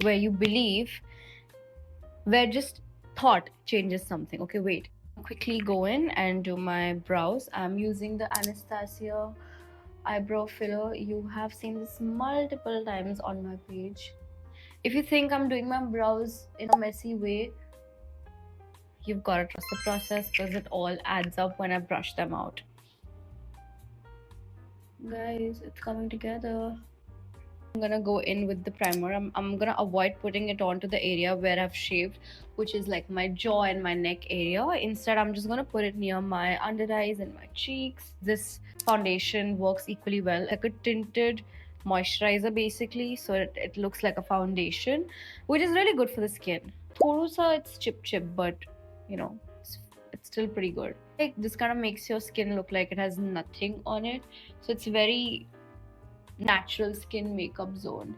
where you believe, where just thought changes something. Okay, wait. Quickly go in and do my brows. I'm using the Anastasia eyebrow filler. You have seen this multiple times on my page. If you think I'm doing my brows in a messy way, you've got to trust the process because it all adds up when I brush them out. Guys, it's coming together. I'm gonna go in with the primer. I'm gonna avoid putting it onto the area where I've shaved, which is like my jaw and my neck area. Instead, I'm just gonna put it near my under eyes and my cheeks. This foundation works equally well, like a tinted moisturizer basically, so it looks like a foundation, which is really good for the skin. Thoda sa it's chip, but you know, it's still pretty good. Like this kind of makes your skin look like it has nothing on it, so it's very natural skin makeup zone.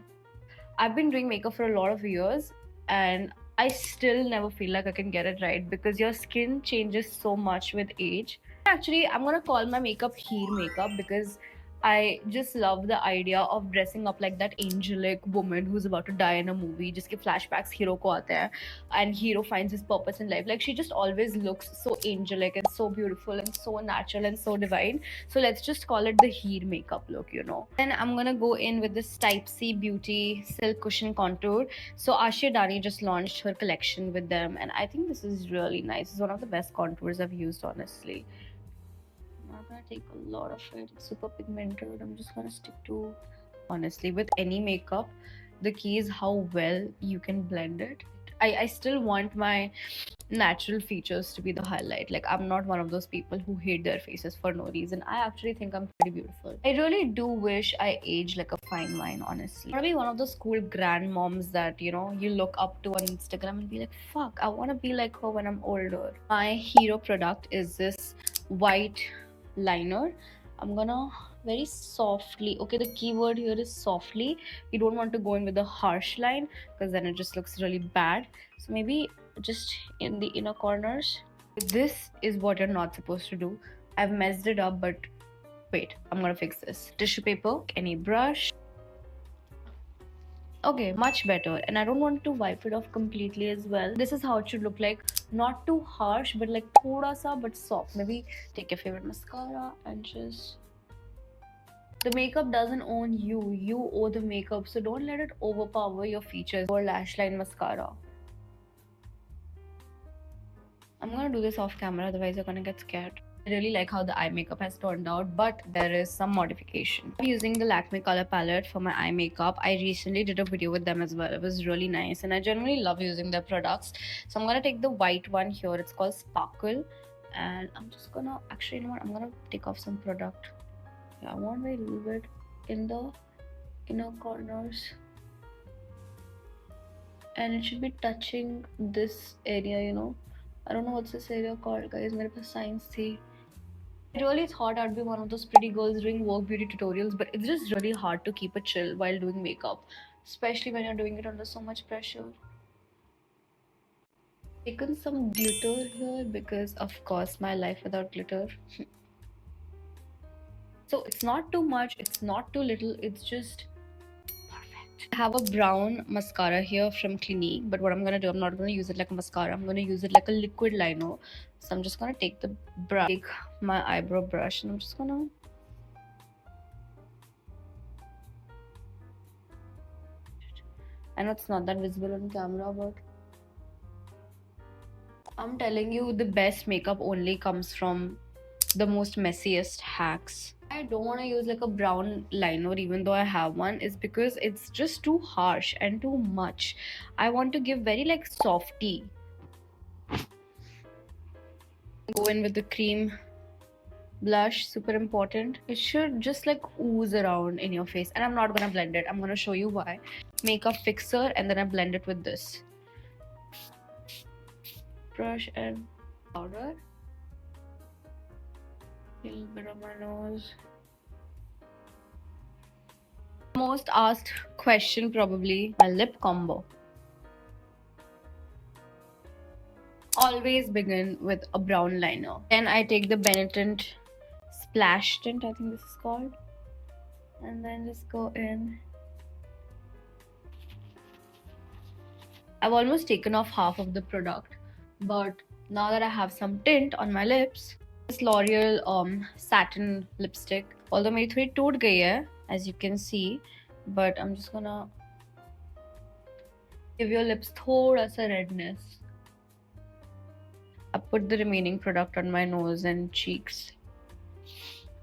I've been doing makeup for a lot of years and I still never feel like I can get it right because your skin changes so much with age. Actually, I'm gonna call my makeup Heer makeup because I just love the idea of dressing up like that angelic woman who's about to die in a movie. Just give flashbacks hero ko aate hain, and hero finds his purpose in life. Like she just always looks so angelic and so beautiful and so natural and so divine. So let's just call it the Heer makeup look, you know. Then I'm gonna go in with this Type C Beauty Silk Cushion Contour. So Ashia Dani just launched her collection with them, and I think this is really nice. It's one of the best contours I've used, honestly. I'm not gonna take a lot of it. It's super pigmented. I'm just gonna stick to, honestly, with any makeup, the key is how well you can blend it. I still want my natural features to be the highlight. Like I'm not one of those people who hate their faces for no reason. I actually think I'm pretty beautiful. I really do wish I age like a fine wine, honestly. I wanna be one of those cool grandmoms that, you know, you look up to on Instagram and be like, fuck, I wanna be like her when I'm older. My hero product is this white liner. I'm gonna very softly, okay, the keyword here is softly. You don't want to go in with a harsh line because then it just looks really bad. So maybe just in the inner corners. This is what you're not supposed to do. I've messed it up, but wait, I'm gonna fix this. Tissue paper, any brush. Okay, much better. And I don't want to wipe it off completely as well. This is how it should look like. Not too harsh, but like thoda sa, but soft. Maybe take your favorite mascara and just... The makeup doesn't own you. You owe the makeup. So don't let it overpower your features or lash line mascara. I'm gonna do this off camera, otherwise you're gonna get scared. I really like how the eye makeup has turned out, but there is some modification. I'm using the Lakme color palette for my eye makeup. I recently did a video with them as well. It was really nice, and I generally love using their products. So I'm gonna take the white one here. It's called Sparkle, and I'm just gonna actually, you know what? I'm gonna take off some product. Yeah, I want a little bit in the inner corners, and it should be touching this area, you know. I don't know what's this area called, guys. मेरे पास science थी. I really thought I'd be one of those pretty girls doing work beauty tutorials, but it's just really hard to keep it chill while doing makeup, especially when you're doing it under so much pressure. Taken some glitter here because, of course, my life without glitter. So it's not too much, it's not too little, it's just perfect. I have a brown mascara here from Clinique, but what I'm gonna do, I'm not gonna use it like a mascara, I'm gonna use it like a liquid liner. So I'm just gonna take the take my eyebrow brush and I'm just gonna... I know it's not that visible on camera, but I'm telling you, the best makeup only comes from the most messiest hacks. I don't want to use like a brown liner even though I have one, is because it's just too harsh and too much. I want to give very like softy. Go in with the cream blush, super important. It should just like ooze around in your face, and I'm not gonna blend it. I'm gonna show you why. Makeup fixer, and then I blend it with this brush and powder. Little bit on my nose. Most asked question probably, my lip combo. Always begin with a brown liner. Then I take the Benetton Splash Tint, I think this is called, and then just go in. I've almost taken off half of the product, but now that I have some tint on my lips, this L'Oreal satin lipstick. Although मेरी थोड़ी टूट गई है, as you can see, but I'm just gonna give your lips thoda sa redness. I put the remaining product on my nose and cheeks.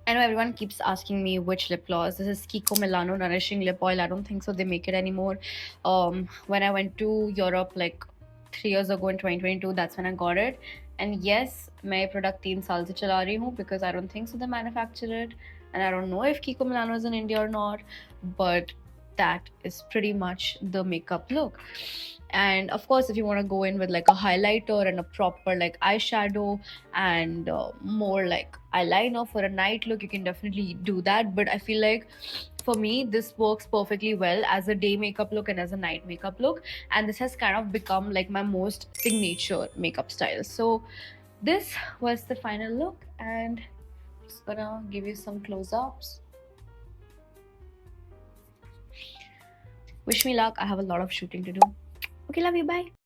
I know everyone keeps asking me which lip gloss. This is Kiko Milano Nourishing Lip Oil. I don't think so they make it anymore. When I went to Europe like 3 years ago in 2022, that's when I got it. And yes, मैं ये product 3 साल से चला रही हूँ because I don't think so they manufacture it. And I don't know if Kiko Milano is in India or not. But that is pretty much the makeup look. And of course, if you want to go in with like a highlighter and a proper like eyeshadow and more like eyeliner for a night look, you can definitely do that. But I feel like for me this works perfectly well as a day makeup look and as a night makeup look, and this has kind of become like my most signature makeup style. So this was the final look, and I'm just gonna give you some close-ups. Wish me luck. I have a lot of shooting to do. Okay, love you. Bye.